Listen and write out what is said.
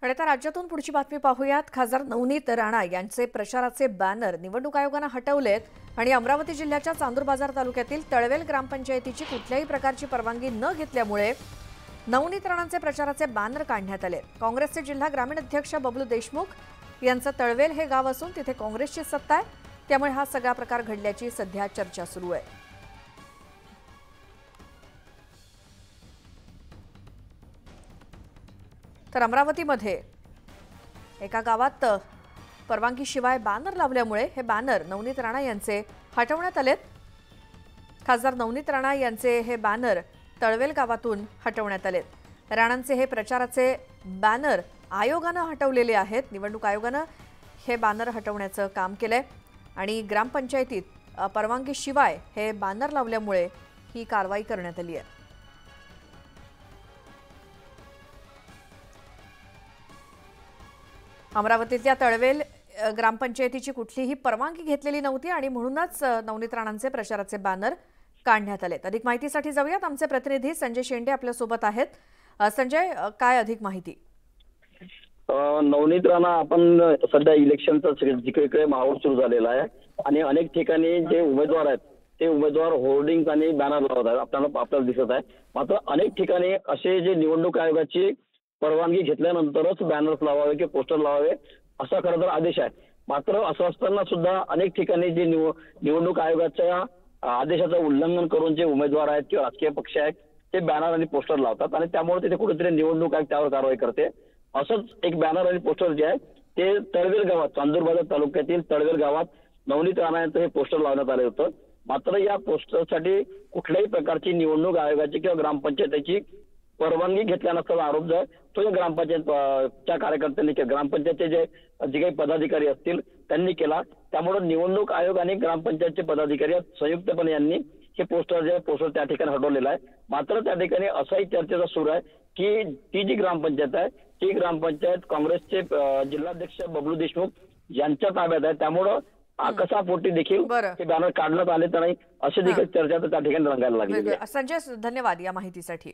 आणि आता राज्यातून पुढची बातमी पाहूयात। खासदार नवनीत राणा यांचे प्रचाराचे बॅनर निवडणूक आयोगाने हटवलेत आणि अमरावती जिल्ह्याच्या चांदूर बाजार तालुक्यातील तळवेल ग्रामपंचायतीची कुठल्याही प्रकारची परवानगी न घेतल्यामुळे नवनीत राणांचे प्रचाराचे बॅनर काढण्यात आले। काँग्रेसचे जिल्हा ग्रामीण अध्यक्ष बबलू देशमुख यांचं तळवेल हे गाव असून तिथे काँग्रेसची सत्ता आहे, त्यामुळे हा सगळा प्रकार घडल्याची सध्या चर्चा सुरू आहे। तर अमरावतीमध्ये एका गावात परवानगीशिवाय बॅनर लावल्यामुळे हे बॅनर नवनीत राणा यांचे हटवण्यात आलेत। खासदार नवनीत राणा यांचे हे बॅनर तळवेल गावातून हटवण्यात आलेत। राणांचे हे प्रचाराचे बॅनर आयोगाने हटवलेले आहेत। निवडणूक आयोगाने हे बॅनर हटवण्याचं काम केलंय आणि ग्रामपंचायतीत परवानगीशिवाय हे बॅनर लावल्यामुळे ही कारवाई करण्यात आली आहे। अमरावतीतल्या तळवेल ग्रामपंचायतीची कुठलीही परवानगी घेतलेली नव्हती आणि म्हणूनच नवनीत राणांचे प्रचाराचे बॅनर काढण्यात आलेत। अधिक माहितीसाठी जाऊयात, आमचे प्रतिनिधी संजय शेंडे आपल्या सोबत आहेत। संजय, काय अधिक माहिती? नवनीत राणा आपण सध्या इलेक्शनचा जिकडे माहोल सुरू झालेला आहे आणि अनेक ठिकाणी जे उमेदवार आहेत ते उमेदवार होर्डिंग आणि बॅनर लावत आहेत, आपल्याला दिसत आहे। मात्र अनेक ठिकाणी असे जे निवडणूक आयोगाची परवानगी घेतल्यानंतरच बॅनर्स लावावे किंवा पोस्टर लावावे असा खरं तर आदेश आहे। मात्र असं असताना सुद्धा अनेक ठिकाणी जे निवडणूक आयोगाच्या आदेशाचं उल्लंघन करून जे उमेदवार आहेत किंवा राजकीय पक्ष आहेत ते बॅनर आणि पोस्टर लावतात आणि त्यामुळे तिथे कुठेतरी निवडणूक आयोग त्यावर कारवाई करते। असंच एक बॅनर आणि पोस्टर जे आहे ते तळवेल गावात, चांदूर बाजार तालुक्यातील तळवेल गावात नवनीत राणा यांचं हे पोस्टर लावण्यात आलं होतं। मात्र या पोस्टरसाठी कुठल्याही प्रकारची निवडणूक आयोगाची किंवा ग्रामपंचायतीची परवानगी घेतल्या नसल्याचा आरोप जो आहे तो या ग्रामपंचायतच्या कार्यकर्त्यांनी केला, ग्रामपंचायतचे जे काही पदाधिकारी असतील त्यांनी केला। त्यामुळे निवडणूक आयोग आणि ग्रामपंचायतचे पदाधिकारी संयुक्तपणे यांनी हे पोस्टर त्या ठिकाणी हटवलेलं आहे। मात्र त्या ठिकाणी असाही चर्चेचा सूर आहे की ती जी ग्रामपंचायत आहे ती ग्रामपंचायत काँग्रेसचे जिल्हाध्यक्ष बबलू देशमुख यांच्या ताब्यात आहे, त्यामुळं आकसापोटी देखील हे बॅनर काढण्यात आले तर नाही अशी देखील चर्चा त्या ठिकाणी रंगायला लागली आहे। संजय, धन्यवाद या माहितीसाठी।